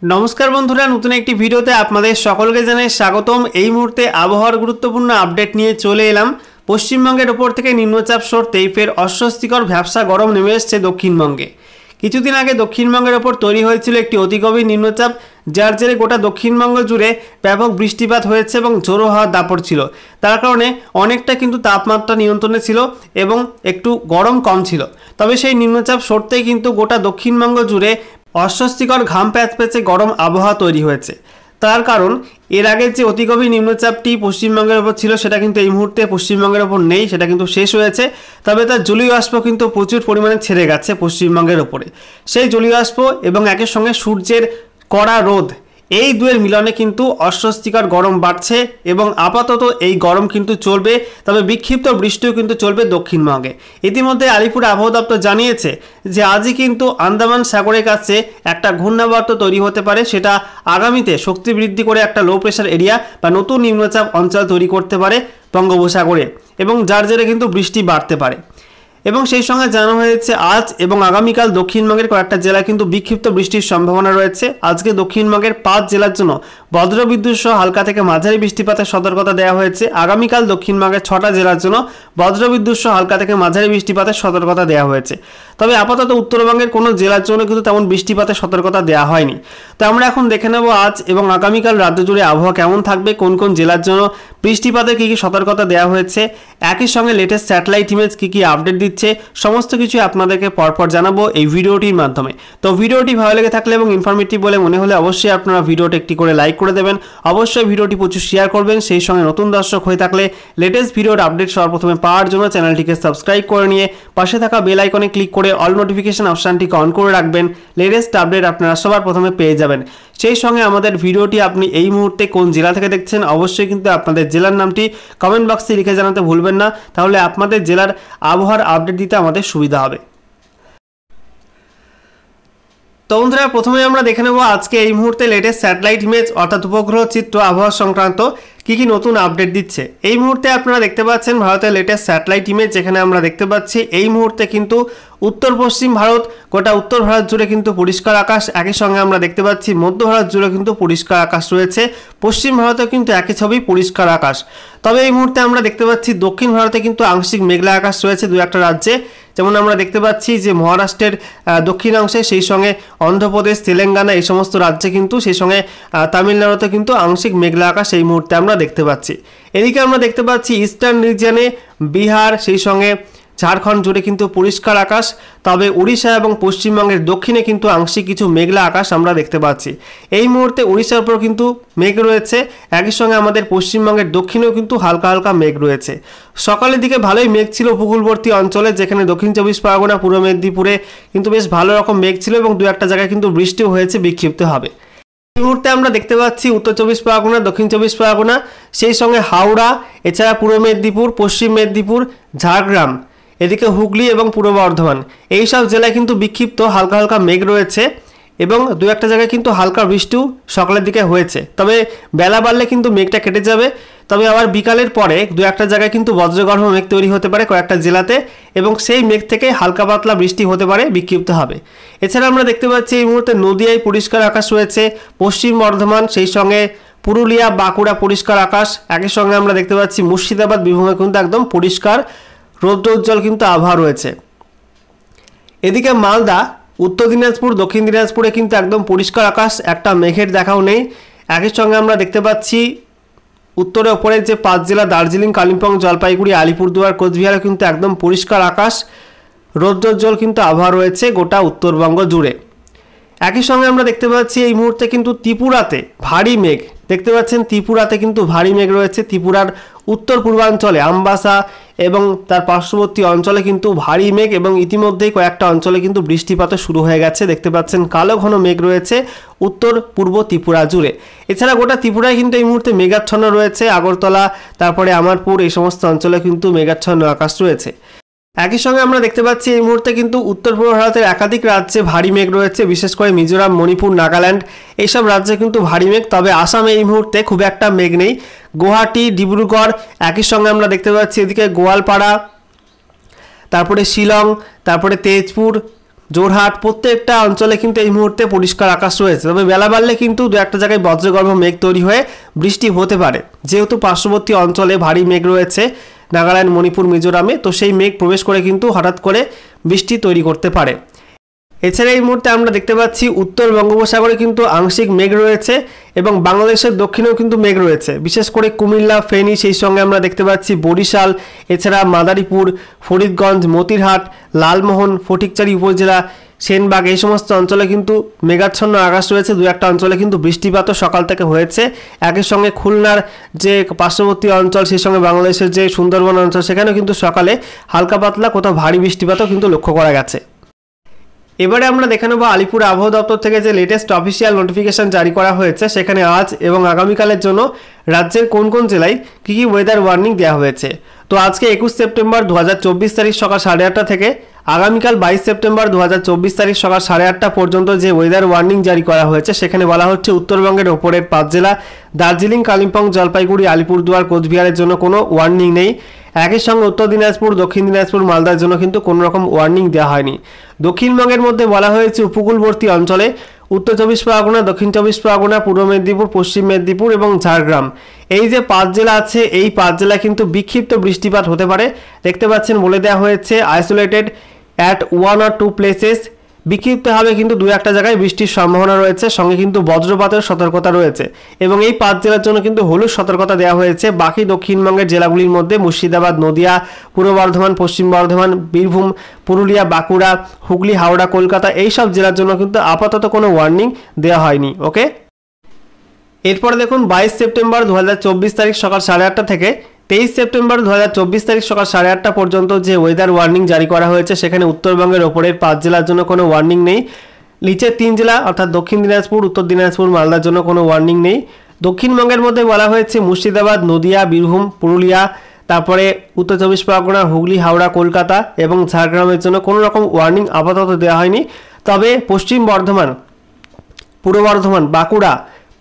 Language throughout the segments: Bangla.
नमस्कार बंधुरा नतून एक भिडियोते आपनादेर सकलके जानाई स्वागतम। এই মুহূর্তে আবহাওয়ার গুরুত্বপূর্ণ আপডেট নিয়ে চলে এলাম। পশ্চিমবঙ্গের ওপর থেকে নিম্নচাপ সরতেই ফের অস্বস্তিকর ভ্যাপসা গরম নেমে এসেছে দক্ষিণবঙ্গে। কিছুদিন আগে দক্ষিণবঙ্গের ওপর তৈরি হয়েছিল একটি অতি গভীর নিম্নচাপ, যার জেরে গোটা দক্ষিণবঙ্গ জুড়ে ব্যাপক বৃষ্টিপাত হয়েছে এবং ঝোড়ো হাওয়ার দাপট ছিল। তার কারণে অনেকটা কিন্তু তাপমাত্রা নিয়ন্ত্রণে ছিল এবং একটু গরম কম ছিল। তবে সেই নিম্নচাপ সরতেই কিন্তু গোটা দক্ষিণবঙ্গ জুড়ে অস্বস্তিকর ঘাম প্যাচপ্যাচে গরম আবহাওয়া তৈরি হয়েছে। তার কারণ এর আগে যে অতি গভীর নিম্নচাপটি পশ্চিমবঙ্গের ওপর ছিল সেটা কিন্তু এই মুহূর্তে পশ্চিমবঙ্গের ওপর নেই, সেটা কিন্তু শেষ হয়েছে। তবে তার জলীয় বাষ্প কিন্তু প্রচুর পরিমাণে ছেড়ে গেছে পশ্চিমবঙ্গের ওপরে। সেই জলীয় বাষ্প এবং একের সঙ্গে সূর্যের কড়া রোদ, এই দুয়ের মিলনে কিন্তু অস্বস্তিকর গরম বাড়ছে এবং আপাতত এই গরম কিন্তু চলবে। তবে বিক্ষিপ্ত বৃষ্টিও কিন্তু চলবে দক্ষিণবঙ্গে। ইতিমধ্যে আলিপুর আবহাওয়া দপ্তর জানিয়েছে যে আজই কিন্তু আন্দামান সাগরের কাছে একটা ঘূর্ণাবর্ত তৈরি হতে পারে, সেটা আগামীতে শক্তি বৃদ্ধি করে একটা লো প্রেশার এরিয়া বা নতুন নিম্নচাপ অঞ্চল তৈরি করতে পারে বঙ্গোপসাগরে, এবং যার জেরে কিন্তু বৃষ্টি বাড়তে পারে। এবং সেই সঙ্গে জানানো হয়েছে আজ এবং আগামীকাল দক্ষিণবঙ্গের কয়েকটা জেলায় কিন্তু বিক্ষিপ্ত বৃষ্টির সম্ভাবনা রয়েছে। আজকে দক্ষিণবঙ্গের 5 জেলার জন্য বজ্রবিদ্যুৎ সহ হালকা থেকে মাঝারি বৃষ্টিপাতের সতর্কতা দেওয়া হয়েছে। আগামীকাল দক্ষিণবঙ্গের 6টা জেলার জন্য বজ্রবিদ্যুৎ সহ হালকা থেকে মাঝারি বৃষ্টিপাতের সতর্কতা দেওয়া হয়েছে। তবে আপাতত উত্তরবঙ্গের কোনো জেলার জন্য কিন্তু তেমন বৃষ্টিপাতের সতর্কতা দেওয়া হয়নি। তো আমরা এখন দেখে নেব আজ এবং আগামীকাল রাজ্য জুড়ে আবহাওয়া কেমন থাকবে, কোন কোন জেলার জন্য বৃষ্টিপাতের কী কী সতর্কতা দেওয়া হয়েছে, একই সঙ্গে লেটেস্ট স্যাটেলাইট ইমেজ কী কী আপডেট দিচ্ছে, সমস্ত কিছু আপনাদেরকে পরপর জানাবো এই ভিডিওটির মাধ্যমে। তো ভিডিওটি ভালো লেগে থাকলে এবং ইনফরমেটিভ বলে মনে হলে অবশ্যই আপনারা ভিডিওটি একটি করে লাইক করে দেবেন। অবশ্যই ভিডিওটি প্রচুর শেয়ার করবেন। সেই সঙ্গে নতুন দর্শক হয়ে থাকলে লেটেস্ট ভিডিওর আপডেট সর্বপ্রথমে পাওয়ার জন্য চ্যানেলটিকে সাবস্ক্রাইব করে নিয়ে পাশে থাকা বেল আইকনে ক্লিক করে অল নোটিফিকেশন অপশানটিকে অন করে রাখবেন। লেটেস্ট আপডেট আপনারা সবার প্রথমে পেয়ে যাবেন। সেই সঙ্গে আমাদের ভিডিওটি আপনি এই মুহূর্তে কোন জেলা থেকে দেখছেন অবশ্যই কিন্তু আপনাদের জেলার নামটি কমেন্ট বক্সে লিখে জানাতে ভুলবেন না, তাহলে আপনাদের জেলার আবহাওয়ার আপডেট দিতে আমাদের সুবিধা হবে। তো বন্ধুরা, প্রথমে আমরা দেখে নেব আজকে এই মুহূর্তে লেটেস্ট স্যাটেলাইট ইমেজ অর্থাৎ উপগ্রহ চিত্র আবহাওয়া সংক্রান্ত কী কী নতুন আপডেট দিচ্ছে। এই মুহূর্তে আপনারা দেখতে পাচ্ছেন ভারতের লেটেস্ট স্যাটেলাইট ইমেজ, যেখানে আমরা দেখতে পাচ্ছি এই মুহূর্তে কিন্তু উত্তর পশ্চিম ভারত, গোটা উত্তর ভারত জুড়ে কিন্তু পরিষ্কার আকাশ। একই সঙ্গে আমরা দেখতে পাচ্ছি মধ্য ভারত জুড়ে কিন্তু পরিষ্কার আকাশ রয়েছে, পশ্চিম ভারতেও কিন্তু একই ছবি পরিষ্কার আকাশ। তবে এই মুহূর্তে আমরা দেখতে পাচ্ছি দক্ষিণ ভারতে কিন্তু আংশিক মেঘলা আকাশ রয়েছে দু একটা রাজ্যে, যেমন আমরা দেখতে পাচ্ছি যে মহারাষ্ট্রের দক্ষিণাংশে, সেই সঙ্গে অন্ধ্রপ্রদেশ, তেলেঙ্গানা এই সমস্ত রাজ্যে কিন্তু, সেই সঙ্গে তামিলনাড়ুতে কিন্তু আংশিক মেঘলা আকাশ এই মুহূর্তে আমরা দেখতে পাচ্ছি। এদিকে আমরা দেখতে পাচ্ছি ইস্টার্ন রিজিয়নে বিহার, সেই সঙ্গে ঝাড়খণ্ড জুড়ে কিন্তু পরিষ্কার আকাশ। তবে উড়িষ্যা এবং পশ্চিমবঙ্গের দক্ষিণে কিন্তু আংশিক কিছু মেঘলা আকাশ আমরা দেখতে পাচ্ছি। এই মুহূর্তে উড়িষ্যার উপর কিন্তু মেঘ রয়েছে, একই সঙ্গে আমাদের পশ্চিমবঙ্গের দক্ষিণেও কিন্তু হালকা হালকা মেঘ রয়েছে। সকালের দিকে ভালোই মেঘ ছিল উপকূলবর্তী অঞ্চলে, যেখানে দক্ষিণ 24 পরগনা, পূর্ব মেদিনীপুরে কিন্তু বেশ ভালো রকম মেঘ ছিল এবং দু একটা জায়গায় কিন্তু বৃষ্টিও হয়েছে বিক্ষিপ্তভাবে। এই মুহূর্তে আমরা দেখতে পাচ্ছি উত্তর 24 পরগনা, দক্ষিণ 24 পরগনা, সেই সঙ্গে হাওড়া, এছাড়া পূর্ব মেদিনীপুর, পশ্চিম মেদিনীপুর, ঝাড়গ্রাম, এদিকে হুগলি এবং পূর্ব বর্ধমান, এই সব জেলায় কিন্তু বিক্ষিপ্ত হালকা হালকা মেঘ রয়েছে এবং দু একটা জায়গায় কিন্তু হালকা বৃষ্টিও সকালের দিকে হয়েছে। তবে বেলা বাড়লে কিন্তু মেঘটা কেটে যাবে। তবে আবার বিকালের পরে দু একটা জায়গায় কিন্তু বজ্রগর্ভ মেঘ তৈরি হতে পারে কয়েকটা জেলাতে, এবং সেই মেঘ থেকে হালকা পাতলা বৃষ্টি হতে পারে বিক্ষিপ্ত হবে। এছাড়া আমরা দেখতে পাচ্ছি এই মুহূর্তে নদিয়ায় পরিষ্কার আকাশ রয়েছে, পশ্চিম বর্ধমান, সেই সঙ্গে পুরুলিয়া, বাঁকুড়া পরিষ্কার আকাশ। একই সঙ্গে আমরা দেখতে পাচ্ছি মুর্শিদাবাদ বিভাগে কিন্তু একদম পরিষ্কার রৌদ্রোজ্জ্বল কিন্তু আবহাওয়া রয়েছে। এদিকে মালদা, উত্তর দিনাজপুর, দক্ষিণ দিনাজপুরে কিন্তু একদম পরিষ্কার আকাশ, একটা মেঘের দেখাও নেই। একই সঙ্গে আমরা দেখতে পাচ্ছি উত্তরে ওপরে যে 5 জেলা দার্জিলিং, কালিম্পং, জলপাইগুড়ি, আলিপুরদুয়ার, কোচবিহারে কিন্তু একদম পরিষ্কার আকাশ, রৌদ্রোজ্জ্বল কিন্তু আবহাওয়া রয়েছে গোটা উত্তরবঙ্গ জুড়ে। একই সঙ্গে আমরা দেখতে পাচ্ছি এই মুহূর্তে কিন্তু ত্রিপুরাতে ভারী মেঘ দেখতে পাচ্ছেন, ত্রিপুরাতে কিন্তু ভারী মেঘ রয়েছে। ত্রিপুরার উত্তর পূর্বাঞ্চলে আমবাসা এবং তার পার্শ্ববর্তী অঞ্চলে কিন্তু ভারী মেঘ, এবং ইতিমধ্যেই কয়েকটা অঞ্চলে কিন্তু বৃষ্টিপাতও শুরু হয়ে গেছে। দেখতে পাচ্ছেন কালো ঘন মেঘ রয়েছে উত্তর পূর্ব ত্রিপুরা জুড়ে। এছাড়া গোটা ত্রিপুরায় কিন্তু এই মুহূর্তে মেঘাচ্ছন্ন রয়েছে, আগরতলা, তারপরে আমারপুর, এই সমস্ত অঞ্চলে কিন্তু মেঘাচ্ছন্ন আকাশ রয়েছে। একই সঙ্গে আমরা দেখতে পাচ্ছি এই মুহূর্তে কিন্তু উত্তর পূর্ব ভারতের একাধিক রাজ্যে ভারী মেঘ রয়েছে, বিশেষ করে মিজোরাম, মণিপুর, নাগাল্যান্ড এইসব রাজ্যে কিন্তু ভারী মেঘ। তবে আসামে এই মুহূর্তে খুব একটা মেঘ নেই। গুয়াহাটি, ডিব্রুগড়, একই সঙ্গে আমরা দেখতে পাচ্ছি এদিকে গোয়ালপাড়া, তারপরে শিলং, তারপরে তেজপুর, জোরহাট প্রত্যেকটা অঞ্চলে কিন্তু এই মুহূর্তে পরিষ্কার আকাশ রয়েছে। তবে বেলা বাড়লে কিন্তু দু একটা জায়গায় বজ্রগর্ভ মেঘ তৈরি হয়ে বৃষ্টি হতে পারে, যেহেতু পার্শ্ববর্তী অঞ্চলে ভারী মেঘ রয়েছে নাগাল্যান্ড, মণিপুর, মিজোরামে, তো সেই মেঘ প্রবেশ করে কিন্তু হঠাৎ করে বৃষ্টি তৈরি করতে পারে। এছাড়া এই মুহূর্তে আমরা দেখতে পাচ্ছি উত্তর বঙ্গোপসাগরে কিন্তু আংশিক মেঘ রয়েছে এবং বাংলাদেশের দক্ষিণেও কিন্তু মেঘ রয়েছে, বিশেষ করে কুমিল্লা, ফেনী, সেই সঙ্গে আমরা দেখতে পাচ্ছি বরিশাল, এছাড়া মাদারীপুর, ফরিদগঞ্জ, মতিরহাট, লালমোহন, ফটিকচারি উপজেলা, সেনবাগ, এই সমস্ত অঞ্চলে কিন্তু মেঘাচ্ছন্ন আকাশ রয়েছে। দু একটা অঞ্চলে কিন্তু বৃষ্টিপাতও সকাল থেকে হয়েছে। একই সঙ্গে খুলনার যে পার্শ্ববর্তী অঞ্চল, সেই সঙ্গে বাংলাদেশের যে সুন্দরবন অঞ্চল, সেখানেও কিন্তু সকালে হালকা পাতলা কোথাও ভারী বৃষ্টিপাতও কিন্তু লক্ষ্য করা গেছে। এবারে আমরা দেখে নেব আলিপুর আবহাওয়া দপ্তর থেকে যে লেটেস্ট অফিসিয়াল নোটিফিকেশন জারি করা হয়েছে, সেখানে আজ এবং আগামীকালের জন্য রাজ্যের কোন কোন জেলায় কী কী ওয়েদার ওয়ার্নিং দেওয়া হয়েছে। তো আজকে 21 সেপ্টেম্বর 2024 তারিখ সকাল 8:30 থেকে আগামীকাল 22 সেপ্টেম্বর 2024 তারিখ সকাল 8:30 পর্যন্ত যে ওয়েদার ওয়ার্নিং জারি করা হয়েছে, সেখানে বলা হচ্ছে উত্তরবঙ্গের ওপরের 5 জেলা দার্জিলিং, কালিম্পং, জলপাইগুড়ি, আলিপুরদুয়ার, কোচবিহারের জন্য কোনো ওয়ার্নিং নেই। একই সঙ্গে উত্তর দিনাজপুর, দক্ষিণ দিনাজপুর, মালদার জন্য কিন্তু কোনো রকম ওয়ার্নিং দেওয়া হয়নি। দক্ষিণবঙ্গের মধ্যে বলা হয়েছে উপকূলবর্তী অঞ্চলে উত্তর 24 পরগনা, দক্ষিণ 24 পরগনা, পূর্ব মেদিনীপুর, পশ্চিম মেদিনীপুর এবং ঝাড়গ্রাম, এই যে 5 জেলা আছে, এই 5 জেলায় কিন্তু বিক্ষিপ্ত বৃষ্টিপাত হতে পারে। দেখতে পাচ্ছেন বলে দেওয়া হয়েছে আইসোলেটেড অ্যাট 1 or 2 প্লেসেস, বিক্ষিপ্তভাবে কিন্তু দু একটা জায়গায় বৃষ্টির সম্ভাবনা রয়েছে, সঙ্গে কিন্তু বজ্রপাতের সতর্কতা রয়েছে এবং এই 5 জেলার জন্য কিন্তু হলুদ সতর্কতা দেওয়া হয়েছে। বাকি দক্ষিণবঙ্গের জেলাগুলির মধ্যে মুর্শিদাবাদ, নদিয়া, পূর্ব বর্ধমান, পশ্চিম বর্ধমান, বীরভূম, পুরুলিয়া, বাঁকুড়া, হুগলি, হাওড়া, কলকাতা, এই সব জেলার জন্য কিন্তু আপাতত কোনো ওয়ার্নিং দেওয়া হয়নি। ওকে, এরপরে দেখুন 22 সেপ্টেম্বর 2024 তারিখ সকাল 8:30 থেকে 23 সেপ্টেম্বর 2024 তারিখ সকাল 8:30 পর্যন্ত যে ওয়েদার ওয়ার্নিং জারি করা হয়েছে, সেখানে উত্তরবঙ্গের ওপরের 5 জেলার জন্য কোনো ওয়ার্নিং নেই। নিচের 3 জেলা অর্থাৎ দক্ষিণ দিনাজপুর, উত্তর দিনাজপুর, মালদার জন্য কোনো ওয়ার্নিং নেই। দক্ষিণবঙ্গের মধ্যে বলা হয়েছে মুর্শিদাবাদ, নদিয়া, বীরভূম, পুরুলিয়া, তারপরে উত্তর 24 পরগনা, হুগলি, হাওড়া, কলকাতা এবং ঝাড়গ্রামের জন্য কোনো রকম ওয়ার্নিং আপাতত দেওয়া হয়নি। তবে পশ্চিম বর্ধমান, পূর্ব বর্ধমান, বাঁকুড়া,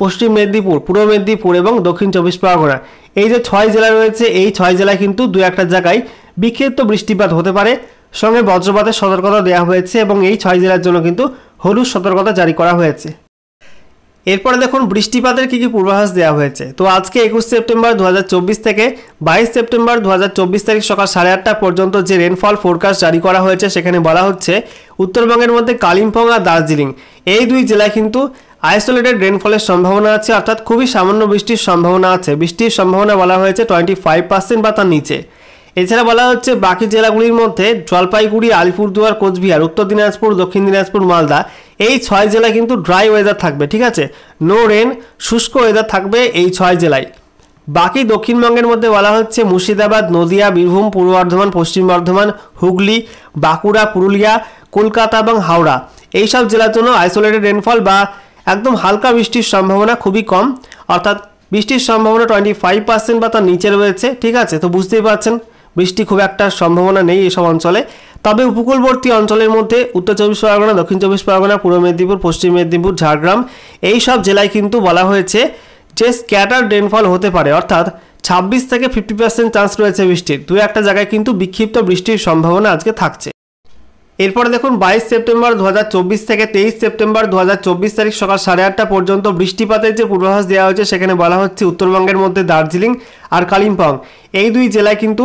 পশ্চিম মেদিনীপুর, পূর্ব মেদিনীপুর এবং দক্ষিণ 24 পরগনা, এই যে 6 জেলা রয়েছে, এই 6 জেলায় কিন্তু দু একটা জায়গায় বিক্ষিপ্ত বৃষ্টিপাত হতে পারে, সঙ্গে বজ্রপাতের সতর্কতা দেওয়া হয়েছে এবং এই 6 জেলার জন্য কিন্তু হলুদ সতর্কতা জারি করা হয়েছে। এরপরে দেখুন বৃষ্টিপাতের কী কী পূর্বাভাস দেওয়া হয়েছে। তো আজকে 21 সেপ্টেম্বর 2024 থেকে 22 সেপ্টেম্বর 2024 তারিখ সকাল 8:30 পর্যন্ত যে রেনফল ফোরকাস্ট জারি করা হয়েছে, সেখানে বলা হচ্ছে উত্তরবঙ্গের মধ্যে কালিম্পং আর দার্জিলিং, এই 2 জেলায় কিন্তু আইসোলেটেড রেনফলের সম্ভাবনা আছে, অর্থাৎ খুবই সামান্য বৃষ্টির সম্ভাবনা আছে। বৃষ্টির সম্ভাবনা বলা হয়েছে 25% বা তার নিচে। এছাড়া বলা হচ্ছে বাকি জেলাগুলির মধ্যে জলপাইগুড়ি, আলিপুরদুয়ার, কোচবিহার, উত্তর দিনাজপুর, দক্ষিণ দিনাজপুর, মালদা, এই 6 জেলায় কিন্তু ড্রাই ওয়েদার থাকবে, ঠিক আছে, নো রেন, শুষ্ক ওয়েদার থাকবে এই 6 জেলায়। বাকি দক্ষিণবঙ্গের মধ্যে বলা হচ্ছে মুর্শিদাবাদ, নদিয়া, বীরভূম, পূর্ব বর্ধমান, পশ্চিম বর্ধমান, হুগলি, বাঁকুড়া, পুরুলিয়া, কলকাতা এবং হাওড়া, এই সব জেলার জন্য আইসোলেটেড রেনফল বা একদম হালকা বৃষ্টির সম্ভাবনা খুবই কম, অর্থাৎ বৃষ্টির সম্ভাবনা 25% বা তার নিচে রয়েছে, ঠিক আছে। তো বুঝতেই পারছেন বৃষ্টি খুব একটা সম্ভাবনা নেই এইসব অঞ্চলে। তবে উপকূলবর্তী অঞ্চলের মধ্যে উত্তর 24 পরগনা, দক্ষিণ 24 পরগনা, পূর্ব মেদিনীপুর, পশ্চিম মেদিনীপুর, ঝাড়গ্রাম, এই সব জেলায় কিন্তু বলা হয়েছে যে স্ক্যাটার রেনফল হতে পারে, অর্থাৎ 26 থেকে 50% চান্স রয়েছে বৃষ্টির। দু একটা জায়গায় কিন্তু বিক্ষিপ্ত বৃষ্টির সম্ভাবনা আজকে থাকছে। এরপরে দেখুন 22 সেপ্টেম্বর 2024 থেকে 23 সেপ্টেম্বর 2024 তারিখ সকাল 8:30 পর্যন্ত বৃষ্টিপাতের যে পূর্বাভাস দেওয়া হয়েছে, সেখানে বলা হচ্ছে উত্তরবঙ্গের মধ্যে দার্জিলিং আর কালিম্পং, এই 2 জেলায় কিন্তু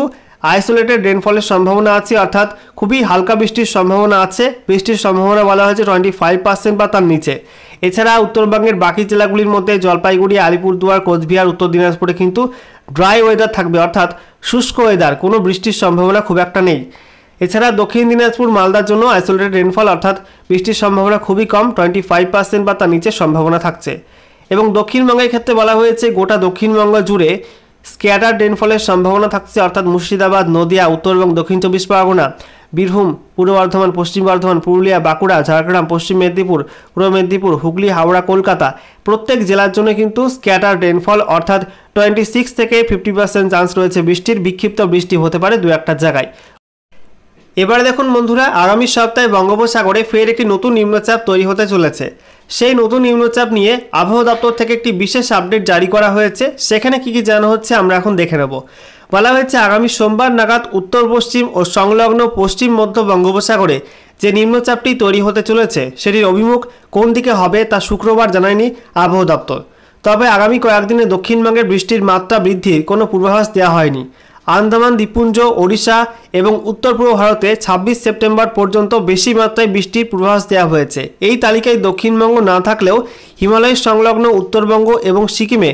আইসোলেটেড রেনফলের সম্ভাবনা আছে, অর্থাৎ খুবই হালকা বৃষ্টির সম্ভাবনা আছে। বৃষ্টির সম্ভাবনা বলা হয়েছে 25% বা তার নিচে। এছাড়া উত্তরবঙ্গের বাকি জেলাগুলির মধ্যে জলপাইগুড়ি, আলিপুরদুয়ার, কোচবিহার, উত্তর দিনাজপুরে কিন্তু ড্রাই ওয়েদার থাকবে, অর্থাৎ শুষ্ক ওয়েদার, কোনো বৃষ্টির সম্ভাবনা খুব একটা নেই। এছাড়া দক্ষিণ দিনাজপুর, মালদার জন্য আইসোলেটেড রেনফল, অর্থাৎ বৃষ্টির সম্ভাবনা খুবই কম, 25% বা তার নিচে সম্ভাবনা থাকছে। এবং দক্ষিণবঙ্গের ক্ষেত্রে বলা হয়েছে গোটা দক্ষিণবঙ্গ জুড়ে স্ক্যাটার রেনফলের সম্ভাবনা থাকছে, অর্থাৎ মুর্শিদাবাদ, নদিয়া, উত্তর এবং দক্ষিণ 24 পরগনা, বীরভূম, পূর্ব বর্ধমান, পশ্চিম বর্ধমান, পুরুলিয়া, বাঁকুড়া, ঝাড়গ্রাম, পশ্চিম মেদিনীপুর, পূর্ব মেদিনীপুর, হুগলি, হাওড়া, কলকাতা, প্রত্যেক জেলার জন্য কিন্তু স্ক্যাটার রেনফল, অর্থাৎ 26 থেকে 50% চান্স রয়েছে বৃষ্টির। বিক্ষিপ্ত বৃষ্টি হতে পারে দু একটা জায়গায়। এবারে দেখুন বন্ধুরা, আগামী সপ্তাহে বঙ্গোপসাগরে ফের একটি নতুন নিম্নচাপ তৈরি হতে চলেছে। সেই নতুন নিম্নচাপ নিয়ে আবহাওয়া দপ্তর থেকে একটি বিশেষ আপডেট জারি করা হয়েছে। সেখানে কি কি জানা হচ্ছে আমরা এখন দেখে নেব। বলা হয়েছে আগামী সোমবার নাগাদ উত্তর পশ্চিম ও সংলগ্ন পশ্চিম মধ্য বঙ্গোপসাগরে যে নিম্নচাপটি তৈরি হতে চলেছে সেটির অভিমুখ কোন দিকে হবে তা শুক্রবার জানায়নি আবহাওয়া দপ্তর। তবে আগামী কয়েকদিনে দক্ষিণবঙ্গের বৃষ্টির মাত্রা বৃদ্ধির কোনো পূর্বাভাস দেওয়া হয়নি। আন্দামান দ্বীপপুঞ্জ, ওড়িশা এবং উত্তর পূর্ব ভারতে 26 সেপ্টেম্বর পর্যন্ত বেশি মাত্রায় বৃষ্টির পূর্বাভাস দেওয়া হয়েছে। এই তালিকায় দক্ষিণবঙ্গ না থাকলেও হিমালয় সংলগ্ন উত্তরবঙ্গ এবং সিকিমে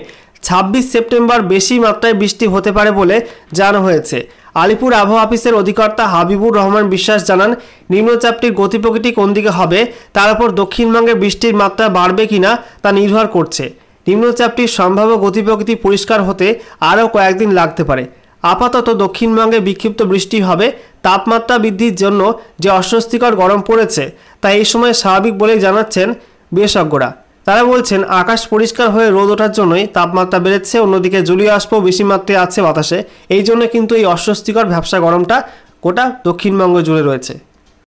26 সেপ্টেম্বর বেশি মাত্রায় বৃষ্টি হতে পারে বলে জানানো হয়েছে। আলিপুর আবহাওয়া অফিসের অধিকর্তা হাবিবুর রহমান বিশ্বাস জানান, নিম্নচাপটির গতিপ্রকৃতি কোন দিকে হবে তার উপর দক্ষিণবঙ্গে বৃষ্টির মাত্রা বাড়বে কিনা তা নির্ভর করছে। নিম্নচাপটির সম্ভাব্য গতিপ্রকৃতি পরিষ্কার হতে আরও কয়েকদিন লাগতে পারে। আপাতত দক্ষিণবঙ্গে বিক্ষিপ্ত বৃষ্টি হবে। তাপমাত্রা বৃদ্ধির জন্য যে অস্বস্তিকর গরম পড়েছে তা এই সময় স্বাভাবিক বলেই জানাচ্ছেন বিশেষজ্ঞরা। তারা বলছেন, আকাশ পরিষ্কার হয়ে রোদ ওঠার জন্যই তাপমাত্রা বেড়েছে। অন্যদিকে জলীয় বাষ্প বেশি মাত্রায় আছে বাতাসে, এই জন্য কিন্তু এই অস্বস্তিকর ভ্যাপসা গরমটা গোটা দক্ষিণবঙ্গ জুড়ে রয়েছে।